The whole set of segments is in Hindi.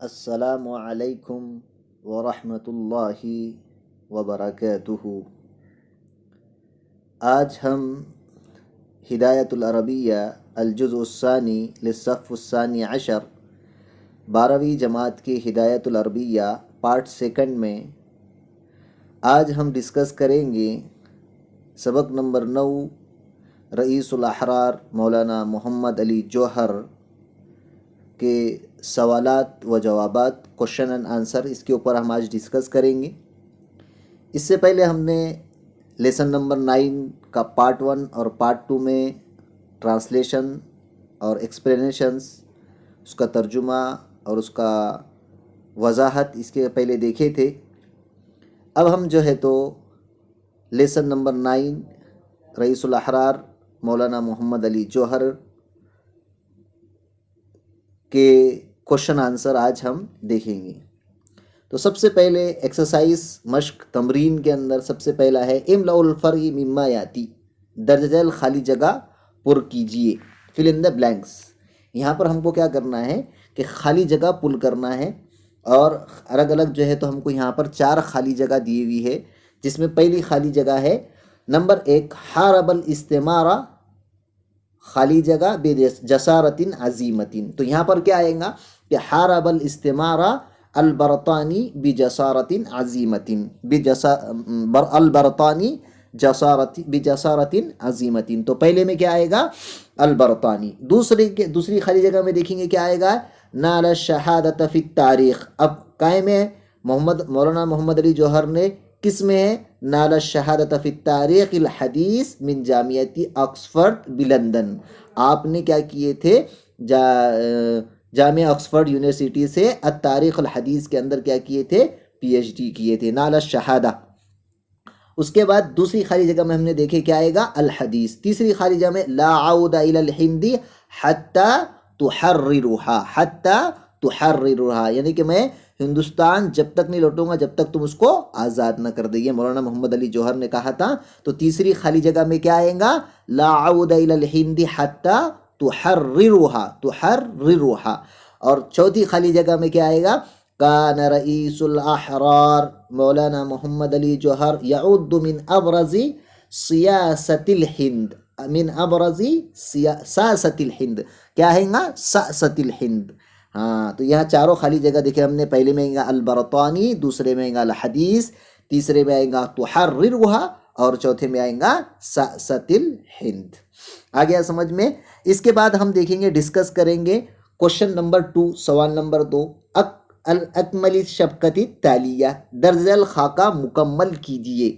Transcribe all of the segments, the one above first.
अस्सलामु अलैकुम वरहमतुल्लाहि वबरकातुहु। आज हम हिदायतुल अरबिया अल-जुज़्उस्सानी लिस्सफ़्फ़ुस्सानी अशर 12वीं जमात की हिदायतुल अरबिया पार्ट सेकंड में आज हम डिस्कस करेंगे सबक नंबर 9 रईसुल अहरार मौलाना मोहम्मद अली जौहर के सवालात व जवाबात, क्वेश्चन एंड आंसर, इसके ऊपर हम आज डिस्कस करेंगे। इससे पहले हमने लेसन नंबर 9 का पार्ट 1 और पार्ट 2 में ट्रांसलेशन और एक्सप्लेनेशंस, उसका तर्जुमा और उसका वजाहत इसके पहले देखे थे। अब हम जो है तो लेसन नंबर 9 रईसुल अहरार मौलाना मोहम्मद अली जौहर के क्वेश्चन आंसर आज हम देखेंगे। तो सबसे पहले एक्सरसाइज मश्क तमरीन के अंदर सबसे पहला है इमलाउल फर्इ मिम्मा याती, दर्ज झैल खाली जगह पुर कीजिए, फिल इन द ब्लैंक्स। यहाँ पर हमको क्या करना है कि खाली जगह पुल करना है और अलग अलग जो है तो हमको यहाँ पर 4 खाली जगह दी हुई है, जिसमें पहली खाली जगह है नंबर 1 हारबल इस्तेमारा, खाली जगह बेजसारतिन अजीमतिन। तो यहाँ पर क्या आएगा कि हारबल इस्तेमारा अलबरतानी बिजसारतिन अजीमतिन, अलबरतानी बिजसारतिन अजीमतिन। तो पहले में क्या आएगा अलबरतानी। दूसरी खाली जगह में देखेंगे क्या आएगा नाल शहादत फी तारीख। अब कायम है मौलाना मोहम्मद अली जौहर ने किस में है नाल शहादत फी तारीख अल हदीस मिन जामियती ऑक्सफोर्ड बिलंदन। आपने क्या किए थे जामिया ऑक्सफोर्ड यूनिवर्सिटी से तारीख अल हदीस के अंदर क्या किए थे पीएचडी किए थे, नाल शहादा। उसके बाद दूसरी खाली जगह में हमने देखे क्या आएगा अल हदीस। तीसरी खाली जगह में ला आउदा इलल हिंदी हत्ता तुहर्रिरुहा, हत्ता तुहर्रिरुहा, यानी कि मैं हिंदुस्तान जब तक नहीं लौटूंगा जब तक तुम उसको आज़ाद न कर दे। ये मौलाना मोहम्मद अली जौहर ने कहा था। तो तीसरी खाली जगह में क्या आएगा ला आउदा इलल हिंदी हत्ता तुहर्रिरुहा, तुहर्रिरुहा। और चौथी खाली जगह में क्या आएगा कान रईसुल अहरार मौलाना मोहम्मद अली जौहर यउद्दु मिन अबरज़ी सियासतिल हिंद, मिन अबरज़ी सियासतिल हिंद, क्या हैगा सियासतिल हिंद। हाँ, तो यहाँ चारों खाली जगह देखे हमने। पहले में आएगा अलबरतानी, दूसरे में आएगा अल हदीस, तीसरे में आएगा तुहर्रिरुहा और चौथे में आएगा सियासतिल हिंद। आ गया समझ में। इसके बाद हम देखेंगे डिस्कस करेंगे क्वेश्चन नंबर 2, सवाल नंबर 2 अल अकमली शफकती तालिया, दर्जल खाका मुकम्मल कीजिए,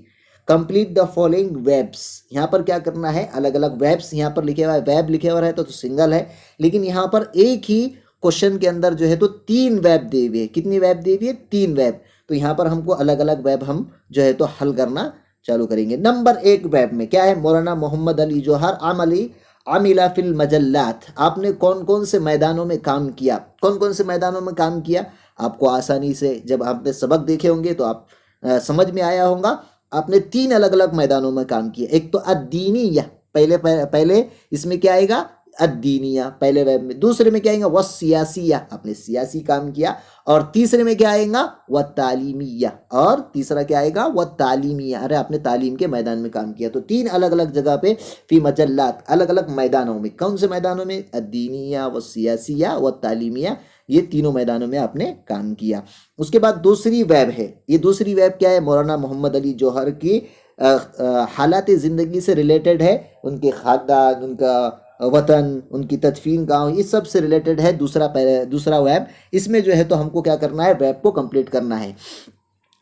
कंप्लीट द फॉलोइंग वेब्स। यहाँ पर क्या करना है अलग अलग वेब्स यहाँ पर लिखे हुआ है, वेब लिखे हुआ है तो सिंगल है, लेकिन यहाँ पर एक ही क्वेश्चन के अंदर जो है तो 3 वेब दे हुए। कितनी वेब दे हुई है 3 वेब। तो यहाँ पर हमको अलग अलग वेब हम जो है तो हल करना चालू करेंगे। नंबर 1 वेब में क्या है मौलाना मोहम्मद अली जौहर आमिला फिल मजल्लात, आपने कौन कौन से मैदानों में काम किया, कौन कौन से मैदानों में काम किया। आपको आसानी से जब आपने सबक देखे होंगे तो आप समझ में आया होगा। आपने 3 अलग अलग मैदानों में काम किया। एक तो अद्दीनिया, पहले इसमें क्या आएगा अद्दीनिया पहले वेब में। दूसरे में क्या आएगा वह सियासिया, आपने सियासी काम किया। और तीसरे में क्या आएगा वह तालीमिया, और तीसरा क्या आएगा वह तालीमिया, अरे आपने तालीम के मैदान में काम किया। तो 3 अलग अलग जगह पे फी मजल्लात, अलग अलग मैदानों में। कौन से मैदानों में अद्दीनिया व सियासिया व तालीमिया, ये तीनों मैदानों में आपने काम किया। उसके बाद दूसरी वेब है, ये दूसरी वेब क्या है मौलाना मोहम्मद अली जौहर की हालात ज़िंदगी से रिलेटेड है, उनके खानदान, उनका वतन, उनकी तदफीन गांव, इस सब से रिलेटेड है दूसरा वेब। इसमें जो है तो हमको क्या करना है वेब को कंप्लीट करना है।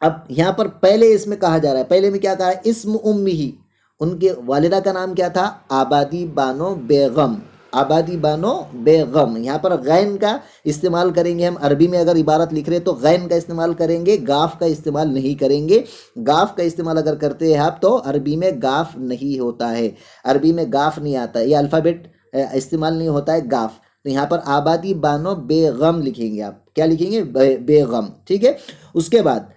अब यहाँ पर पहले इसमें कहा जा रहा है, पहले में क्या कहा है इस्म उम्मी ही, उनके वालिदा का नाम क्या था आबादी बानो बेगम, आबादी बानो बेगम। यहाँ पर गैन का इस्तेमाल करेंगे हम। अरबी में अगर इबारत लिख रहे हैं तो गैन का इस्तेमाल करेंगे, गाफ का इस्तेमाल नहीं करेंगे। गाफ का इस्तेमाल अगर करते हैं आप तो अरबी में गाफ नहीं होता है, अरबी में गाफ नहीं आता है, ये अल्फ़ाबेट इस्तेमाल नहीं होता है गाफ। तो यहाँ पर आबादी बानो बेगम लिखेंगे आप, क्या लिखेंगे बेगम, ठीक है। उसके बाद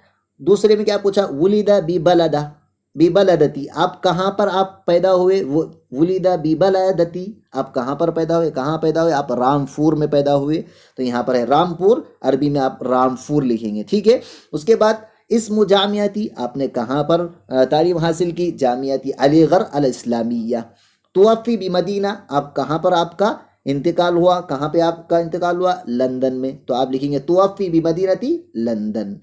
दूसरे में क्या पूछा वुलिदा बी बलदा, बिबलदती, आप कहाँ पर आप पैदा हुए, वो वुलिदा बिबलदती, आप कहाँ पर पैदा हुए, कहाँ पैदा हुए, आप रामपुर में पैदा हुए, तो यहाँ पर है रामपुर, अरबी में आप रामपुर लिखेंगे, ठीक है। उसके बाद इस्मु जामियाती, आपने कहाँ पर तालीम हासिल की, जामियाती अलीगढ़ अल इस्लामिया। तुवफ़ी बी मदीना, आप कहाँ पर आपका इंतकाल हुआ, कहाँ पे आपका इंतकाल हुआ, लंदन में, तो आप लिखेंगे तुवफ़ी बी मदीनती लंदन।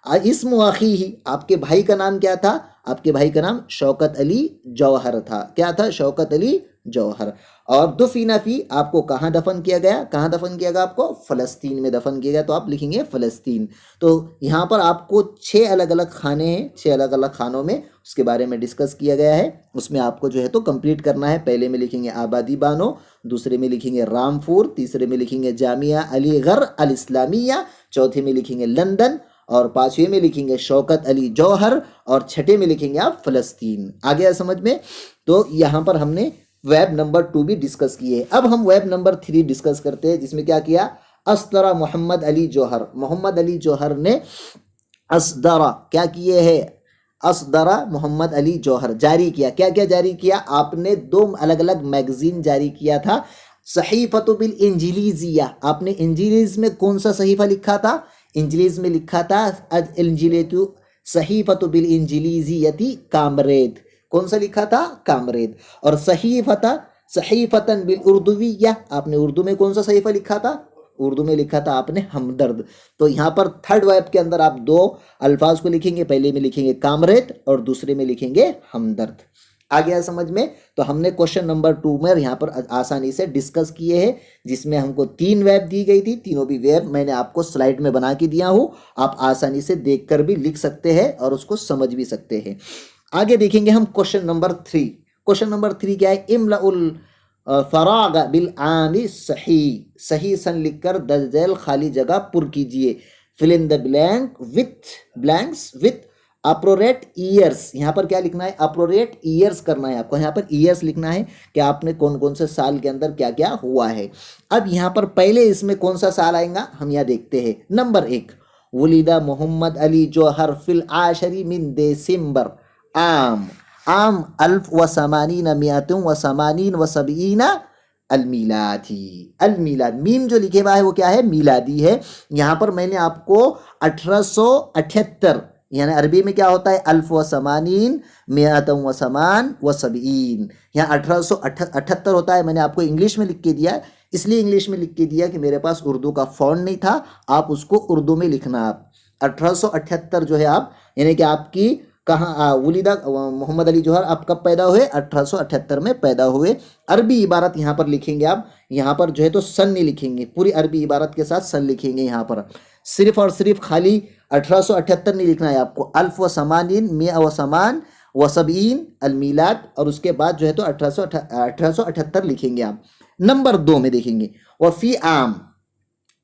इस्मु अखीही, आपके भाई का नाम क्या था, आपके भाई का नाम शौकत अली जौहर था, क्या था, शौकत अली जौहर। और दुफिना फी, आपको कहाँ दफन किया गया, कहाँ दफन किया गया, आपको फ़लस्तीन में दफन किया गया, तो आप लिखेंगे फ़लस्तीन। तो यहाँ पर आपको 6 अलग अलग खाने हैं, 6 अलग अलग खानों में उसके बारे में डिस्कस किया गया है, उसमें आपको जो है तो कंप्लीट करना है। पहले में लिखेंगे आबादी बानो, दूसरे में लिखेंगे रामपुर, तीसरे में लिखेंगे जामिया अलीगढ़ अल इस्लामिया, चौथे में लिखेंगे लंदन, और पांचवें में लिखेंगे शौकत अली जौहर, और छठे में लिखेंगे आप फ़लस्तीन। आ गया समझ में। तो यहाँ पर हमने वेब नंबर 2 भी डिस्कस किए। अब हम वेब नंबर 3 डिस्कस करते हैं, जिसमें क्या किया, असदरा मोहम्मद अली जौहर, मोहम्मद अली जौहर ने असदरा क्या किए है, असदरा मोहम्मद अली जौहर जारी किया। क्या क्या जारी किया, आपने 2 अलग अलग मैगजीन जारी किया था। सहीफतु बिल इंजिलीजिया, आपने इंजिलीज में कौन सा सहीफा लिखा था, इंजिलीज में लिखा था इंजिलेतु सहीफतु बिल इंजिलीजियती कामरेद, कौन सा लिखा था, कामरेद। और सहीफतन बिल उर्दुविया, आपने उर्दू में कौन सा सहीफा लिखा था, उर्दू में लिखा था आपने हमदर्द। तो यहाँ पर थर्ड वेब के अंदर आप 2 अल्फाज को लिखेंगे, पहले में लिखेंगे कामरेद और दूसरे में लिखेंगे हमदर्द। आ गया समझ में। तो हमने क्वेश्चन नंबर 2 में यहाँ पर आसानी से डिस्कस किए हैं, जिसमें हमको 3 वेब दी गई थी, तीनों भी वेब मैंने आपको स्लाइड में बना के दिया हूँ, आप आसानी से देखकर भी लिख सकते हैं और उसको समझ भी सकते हैं। आगे देखेंगे हम क्वेश्चन नंबर 3। क्वेश्चन नंबर 3 क्या है, इमलाउल फराग बिल आमी सही, सही सन लिखकर दर्जल खाली जगह पुर कीजिए। Fill in the blank with blanks with appropriate years, यहाँ पर क्या लिखना है, अप्रोरेट ईयर्स करना है आपको, यहाँ पर ईयर्स लिखना है कि आपने कौन कौन से साल के अंदर क्या क्या हुआ है। अब यहाँ पर पहले इसमें कौन सा साल आएगा हम यहाँ देखते हैं। नंबर 1, वलीदा मोहम्मद अली जौहर फिल आशरी मिन दिसंबर आम आम अल्फ व समानीन मियातुम व समानीन व सबईना अलमीलादी। अलमीलाद मीम जो लिखे हुआ है वो क्या है, मिलादी है। यहाँ पर मैंने आपको 1878, यानी अरबी में क्या होता है, अल्फ व समानीन मियातुम व समान व सबईन, यहाँ 1878 होता है। मैंने आपको इंग्लिश में लिख के दिया, इसलिए इंग्लिश में लिख के दिया कि मेरे पास उर्दू का फॉन्ट नहीं था, आप उसको उर्दू में लिखना। आप 1878 जो है आप, यानी कि आपकी कहाँ वलीदा मोहम्मद अली जौहर आप कब पैदा हुए, 1878 में पैदा हुए। अरबी इबारत यहाँ पर लिखेंगे आप, यहाँ पर जो है तो सन नहीं लिखेंगे, पूरी अरबी इबारत के साथ सन लिखेंगे। यहाँ पर सिर्फ और सिर्फ खाली 1878 नहीं लिखना है आपको, अल्फ व समानीन मिया व समान व सबईन अलमीलाद, और उसके बाद जो है तो 1878 लिखेंगे आप। नंबर 2 में देखेंगे, वफ़ी आम,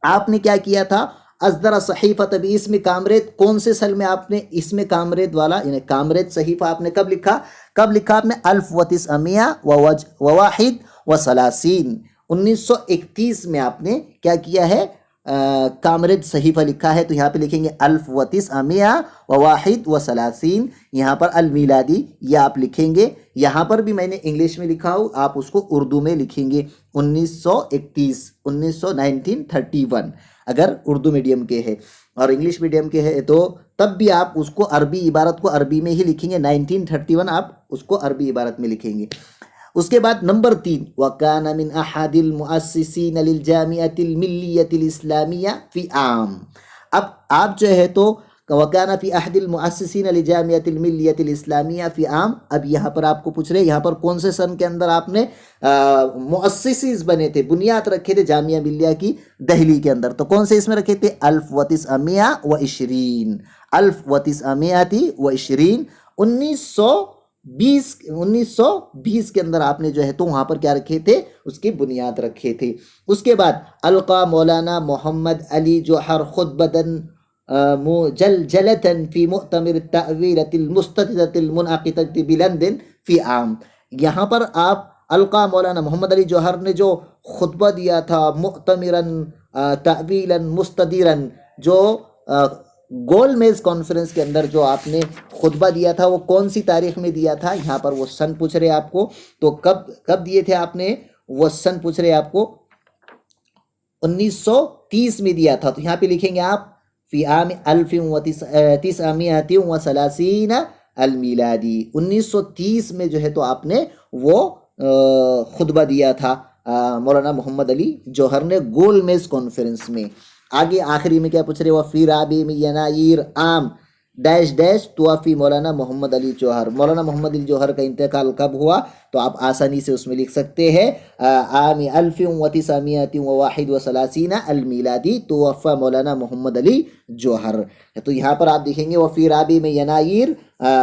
आपने क्या किया था, अजदरा सहीफत भी इसमें कामरेद, कौन से सल में आपने इसमें कामरेद वाला, यानी कामरेद सहीफा आपने कब लिखा, कब लिखा आपने, अल्फ व तिसअमिया व वाहिद व सलासीन, 1931 में आपने क्या किया है, कामरेद सहीफा लिखा है। तो यहाँ पे लिखेंगे अल्फ व तिसअमिया व वाहिद व सलासीन, यहाँ पर अल मिलादी ये आप लिखेंगे। यहाँ पर भी मैंने इंग्लिश में लिखा हूँ, आप उसको उर्दू में लिखेंगे 1931, 1931 अगर उर्दू मीडियम के हैं, और इंग्लिश मीडियम के हैं तो तब भी आप उसको अरबी इबारत को अरबी में ही लिखेंगे, 1931 आप उसको अरबी इबारत में लिखेंगे। उसके बाद नंबर 3, वकाना मिन अहदिल मुअस्सिसीन लिल जामिअतिल मिल्लियतिल इस्लामिया फी आम। अब आप जो है तो वकाना फी अहदिल मुअस्सिसीन लिल जामिअतिल मिल्लियतिल इस्लामिया फी आम, अब यहाँ पर आपको पूछ रहे हैं यहाँ पर कौन से सन के अंदर आपने मुअस्सिसीस बने थे, बुनियाद रखे थे जामिया मिल्लिया की दिल्ली के अंदर, तो कौन से इसमें रखे थे, अल्फ व तिसअमिया व इशरीन, अल्फ व तिसअमियाती व इशरीन, 1920 के अंदर आपने जो है तो वहाँ पर क्या रखे थे, उसकी बुनियाद रखे थे। उसके बाद अलका मौलाना मोहम्मद अली जौहर खुतबतन मुजलजलतन फी मुअतमिर तअवीलतिल मुस्तदिदतिल मुनअक़िदति बिलंदन फी आम, यहाँ पर आप अलका मौलाना मोहम्मद अली जौहर ने जो खुतबा दिया था, मुअतमिरन तअवीलन मुस्तदिरन, जो गोल मेज कॉन्फ्रेंस के अंदर जो आपने खुतबा दिया था वो कौन सी तारीख में दिया था, यहाँ पर वो सन पूछ रहे आपको, तो कब कब दिए थे आपने, वो सन पूछ रहे आपको 1930 में दिया था। तो यहाँ पे लिखेंगे आप फी आम अल्फिन व तिसअमिअतिन व सलासीन अल मिलादी, 1930 में जो है तो आपने वो खुतबा दिया था मौलाना मोहम्मद अली जौहर ने गोल मेज कॉन्फ्रेंस में। आगे आखिरी में क्या पूछ रहे, वह फी राबी में यनाइर आम डैश डैश तुआफी मौलाना मोहम्मद अली जौहर, मौलाना मोहम्मद अली जौहर का इंतकाल कब हुआ, तो आप आसानी से उसमें लिख सकते हैं आमी अल्फिन व तिसअमिअतिन व वाहिद व सलासीन अल मिलादी तुवफ़ा मौलाना मोहम्मद अली जौहर। तो यहाँ पर आप देखेंगे वह फी राबी में यनाइर,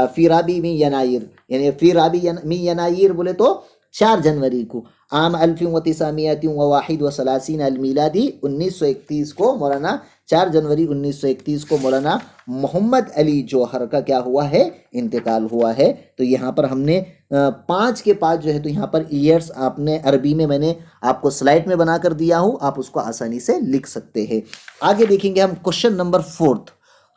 फी राबी में यनाइर यानी फी राबी में यनाइर बोले तो 4 जनवरी को, आम अल्फिन व तिसअमिअतिन व वाहिद व सलासीन अल मिलादी 1931 को मौलाना 4 जनवरी 1931 को मौलाना मोहम्मद अली जौहर का क्या हुआ है, इंतकाल हुआ है। तो यहाँ पर हमने 5 के 5 जो है तो यहाँ पर ईयर्स आपने अरबी में मैंने आपको स्लाइड में बना कर दिया हूँ, आप उसको आसानी से लिख सकते हैं। आगे देखेंगे हम क्वेश्चन नंबर 4,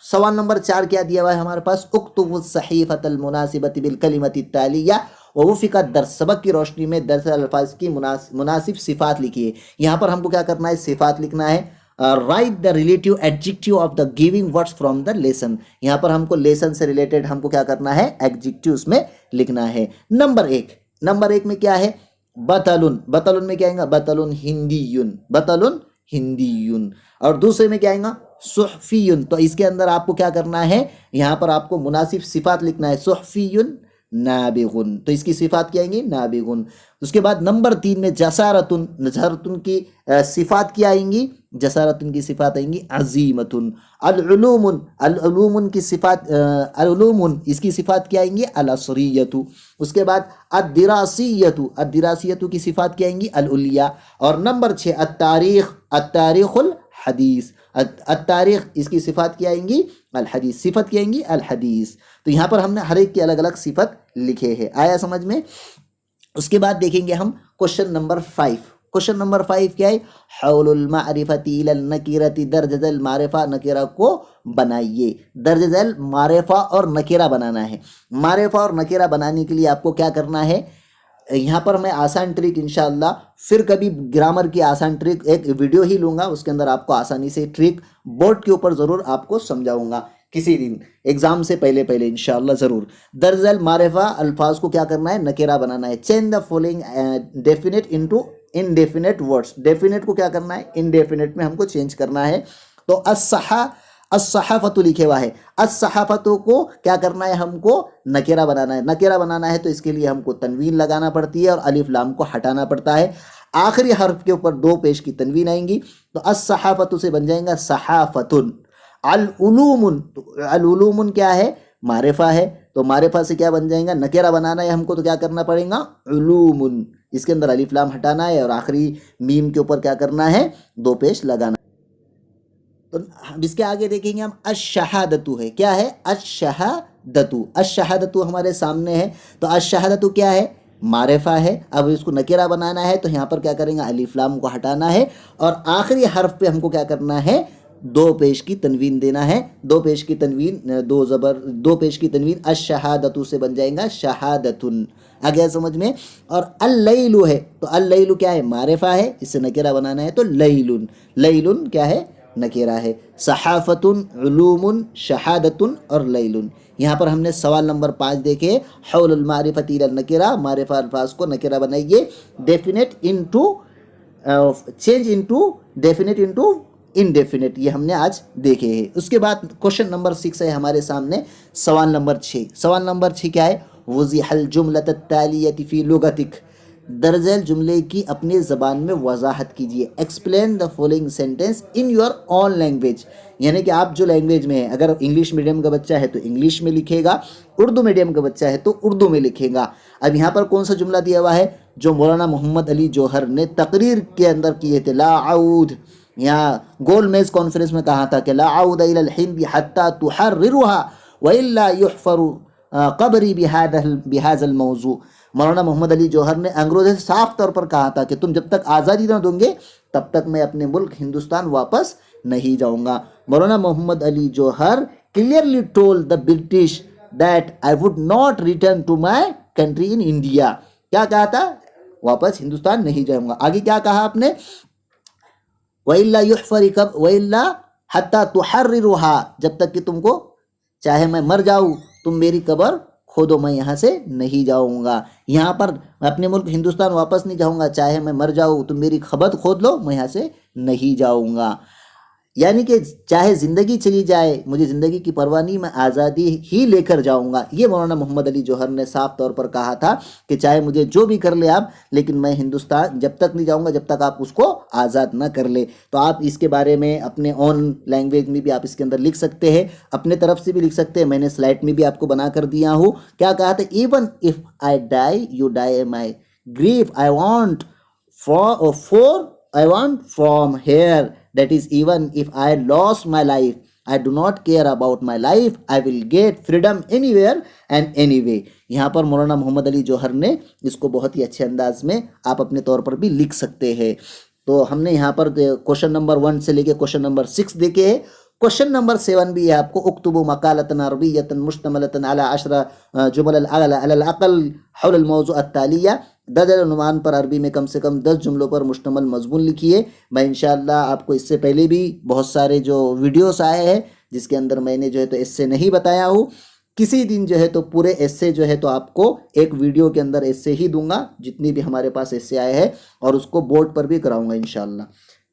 सवाल नंबर 4 क्या दिया हुआ है हमारे पास, उक्तुबु सहीफतल मुनासिबति बिल कलिमति तालिया वफ़िका दर, सबक की रोशनी में दर्ज अल्फाज की मुनासिब सिफात लिखिए। यहाँ पर हमको क्या करना है, सिफात लिखना है। Right the relative adjective of the giving words from the lesson, यहाँ पर हमको लेसन से रिलेटेड हमको क्या करना है, एडजेक्टिव उसमें लिखना है। नंबर 1 में क्या है, बतलुन, बतलुन में क्या आएगा, बतलुन हिंदीयुन, बतलुन हिंदीयुन। और दूसरे में क्या आएगा, सुहफीयुन, तो इसके अंदर आपको क्या करना है, यहाँ पर आपको मुनासिब सिफात लिखना है, सुहफीयुन नाबिगुन, तो इसकी सिफात क्या आएंगी, नाबिगुन। उसके बाद नंबर 3 में जसारतुन, जसारतुन की सिफात क्या आएंगी, जसारतुन की सिफात आएंगी अजीमतुन। अल-उलूमुन, अल-उलूमुन की सिफात, अल-उलूमुन इसकी सिफात क्या आएंगी, अल-असरियतु। उसके बाद अद-दिरासियतु, अद-दिरासियतु की सिफात क्या आएंगी, अल-उलिया। और नंबर 6 अत-तारीख, अत-तारीखुल हदीस, अत-तारीख इसकी सिफात क्या आएंगी, अल-हदीस, सिफत क्या आएंगी, अल-हदीस। तो यहाँ पर हमने हर एक की अलग अलग सिफत लिखे हैं, आया समझ में। उसके बाद देखेंगे हम क्वेश्चन नंबर 5, क्वेश्चन नंबर 5 क्या है, हौलुल मारिफती इलल नकीरती दर्जल मारिफा, नकीरा को बनाइए, दर्जल मारिफा और नकीरा बनाना है। मारिफा और नकीरा बनाने के लिए आपको क्या करना है, यहाँ पर मैं आसान ट्रिक इंशाअल्लाह फिर कभी ग्रामर की आसान ट्रिक एक वीडियो ही लूँगा, उसके अंदर आपको आसानी से ट्रिक बोर्ड के ऊपर ज़रूर आपको समझाऊंगा किसी दिन एग्जाम से पहले इंशाअल्लाह ज़रूर। दर्जल मारिफा अल्फाज को क्या करना है, नकेरा बनाना है। Change the following definite into indefinite words, definite को क्या करना है, इनडेफिनेट में हमको चेंज करना है। तो अस्सहाफतु लिखे हुआ है, अस्सहाफतु को क्या करना है, हमको नकेरा बनाना है। नकेरा बनाना है तो इसके लिए हमको तनवीन लगाना पड़ती है और अलिफ लाम को हटाना पड़ता है। आखिरी हर्फ के ऊपर 2 पेश की तनवीन आएंगी, तो अस्सहाफतु से बन जाएगा सहाफतुन। अल-उलूमुन, तो अल-उलूमुन क्या है, मारिफा है, तो मारिफा से क्या बन जाएगा, नकेरा बनाना है हमको, तो क्या करना पड़ेगा, उलूमुन, इसके अंदर अलिफ लाम हटाना है और आखिरी मीम के ऊपर क्या करना है, 2 पेश लगाना। तो इसके आगे देखेंगे हम अश-शहादतु है, क्या है, अश-शहादतु, अश-शहादतु हमारे सामने है। तो अश-शहादतु क्या है, मारिफा है। अब इसको नकेरा बनाना है तो यहाँ पर क्या करेंगे, अलिफ लाम को हटाना है और आखिरी हर्फ पे हमको क्या करना है, 2 पेश की तनवीन देना है। 2 पेश की तनवीन, 2 पेश की तनवीन अश-शहादतु से बन जाएगा शहादतुन। आ गया समझ में। और अल-लैलु है, तो अल-लैलु क्या है, मारिफा है, इससे नकेरा बनाना है तो लैलुन, लैलुन क्या है, नकेरा है। सहाफतुन, उलूमुन, शहादतुन और लैलुन। यहाँ पर हमने सवाल नंबर 5 देखे, हौलुल मारिफती इलल नकेरा, मारिफा अल्फाज को नकेरा बनाइए, definite into change into definite into indefinite, ये हमने आज देखे हैं। उसके बाद क्वेश्चन नंबर 6 है हमारे सामने, सवाल नंबर 6। सवाल नंबर 6 क्या है, वज़िहल जुमलत तालियति फी लुगतिक, दर्जल जुमले की अपनी ज़बान में वजाहत कीजिए। Explain the following sentence in your own language, यानी कि आप जो लैंग्वेज में है, अगर इंग्लिश मीडियम का बच्चा है तो इंग्लिश में लिखेगा, उर्दू मीडियम का बच्चा है तो उर्दू में लिखेगा। अब यहाँ पर कौन सा जुमला दिया हुआ है, जो मौलाना मोहम्मद अली जौहर ने तकरीर के अंदर किए थे, ला आऊद, यहाँ गोल मेज कॉन्फ्रेंस में कहा था कि ला आऊद इलल हिंद हत्ता तुहर्रिरुहा व इल्ला युहफरु कब्री बिहाज़ल मौजू। मौलाना मोहम्मद अली जौहर ने अंग्रेज़ों से साफ तौर पर कहा था कि तुम जब तक आज़ादी न दोगे तब तक मैं अपने मुल्क हिंदुस्तान वापस नहीं जाऊंगा। Maulana Mohammad Ali Jauhar clearly told the British that I would not return to my country in India. क्या कहा था? वापस हिंदुस्तान नहीं जाऊंगा। आगे क्या कहा आपने? वइल्ला युहफरिकब वइल्ला हत्ता तुहर्रिरुहा, जब तक कि तुमको चाहे मैं मर जाऊं तुम मेरी कब्र खोदो, मैं यहाँ से नहीं जाऊंगा। यहाँ पर मैं अपने मुल्क हिंदुस्तान वापस नहीं जाऊंगा, चाहे मैं मर जाऊं तुम मेरी खबर खोद लो, मैं यहाँ से नहीं जाऊंगा। यानी कि चाहे ज़िंदगी चली जाए मुझे ज़िंदगी की परवाह नहीं, मैं आज़ादी ही लेकर जाऊंगा। ये मौलाना मोहम्मद अली जौहर ने साफ तौर पर कहा था कि चाहे मुझे जो भी कर ले आप, लेकिन मैं हिंदुस्तान जब तक नहीं जाऊंगा जब तक आप उसको आज़ाद ना कर ले। तो आप इसके बारे में अपने ओन लैंग्वेज में भी आप इसके अंदर लिख सकते हैं, अपने तरफ से भी लिख सकते हैं। मैंने स्लाइड में भी आपको बना कर दिया हूँ। क्या कहा था? Even if I die you die my grief, I want from here, that is even if I lost my life, I do not care about my life, I will get freedom anywhere and anyway। यहाँ पर मौलाना मोहम्मद अली जौहर ने इसको बहुत ही अच्छे अंदाज में आप अपने तौर पर भी लिख सकते हैं। तो हमने यहाँ पर क्वेश्चन नंबर 1 से लेके क्वेश्चन नंबर 6 देखे हैं। क्वेश्चन नंबर 7 भी है आपको, उक्तुबु मकालतन अरबियतन मुश्तमलतन अला अशरा जुमल अल अक़ल हौल अल मौज़ू अत्तालिया, 10 अनुमान पर अरबी में कम से कम 10 जुमलों पर मुश्तमल मजमून लिखिए। मैं इंशाअल्लाह आपको इससे पहले भी बहुत सारे जो वीडियोस आए हैं जिसके अंदर मैंने जो है तो एस्से नहीं बताया हूँ, किसी दिन जो है तो पूरे एस्से जो है तो आपको एक वीडियो के अंदर एस्से ही दूंगा, जितनी भी हमारे पास एस्से आए हैं, और उसको बोर्ड पर भी कराऊंगा इंशाअल्लाह।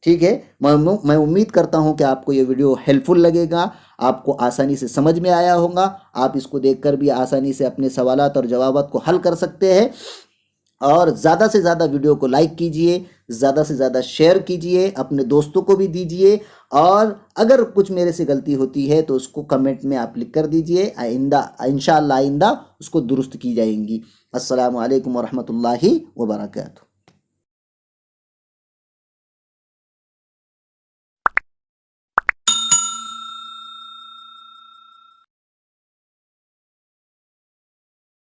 ठीक है, मैं उम्मीद करता हूं कि आपको ये वीडियो हेल्पफुल लगेगा, आपको आसानी से समझ में आया होगा। आप इसको देखकर भी आसानी से अपने सवालात और जवाबात को हल कर सकते हैं। और ज़्यादा से ज़्यादा वीडियो को लाइक कीजिए, ज़्यादा से ज़्यादा शेयर कीजिए, अपने दोस्तों को भी दीजिए, और अगर कुछ मेरे से गलती होती है तो उसको कमेंट में आप लिख कर दीजिए। इंशाअल्लाह आइंदा उसको दुरुस्त की जाएंगी। अस्सलामु अलैकुम वरहमतुल्लाहि वबरकातुहू।